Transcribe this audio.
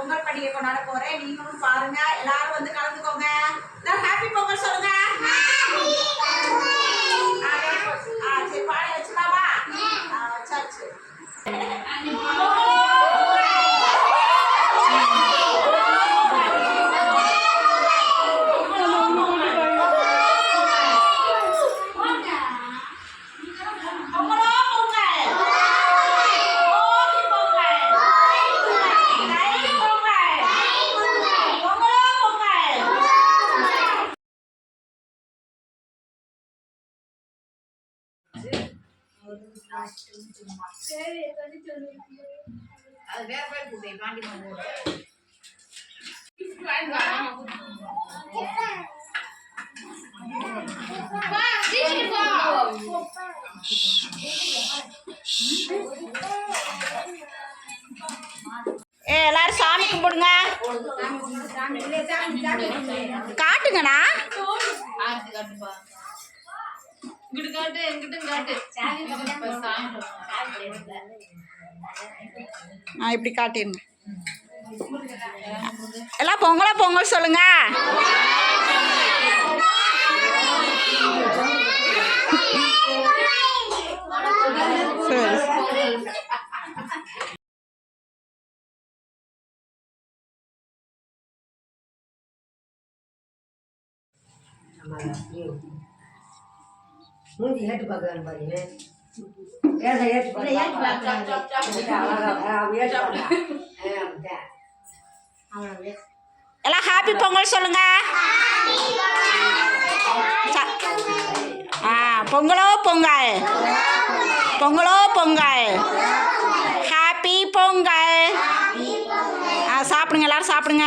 பொங்கல் பண்டிகை கொண்டாட போறேன். நீங்களும் பாருங்க, எல்லாரும் வந்து கலந்துக்கோங்க. ஹாப்பி பொங்கல் சொல்லுங்க. சரி, பாடி வச்சுலாமா? வச்சாச்சு. அது வேற பேர் கூடே பாண்டி மாவோட எல்லாரும் சாமி கும்பிடுங்க. காட்டுங்கண்ணா. இப்படி காட்டிடுங்க. எல்லாம் பொங்கல் சொல்லுங்க. மூஞ்சி ஏட்டு பார்க்குறான்னு பாருங்க. எல்லாம் ஹாப்பி பொங்கல் சொல்லுங்க. பொங்கலோ பொங்கல், பொங்கலோ பொங்கல், ஹாப்பி பொங்கல். சாப்பிடுங்க, எல்லாரும் சாப்பிடுங்க.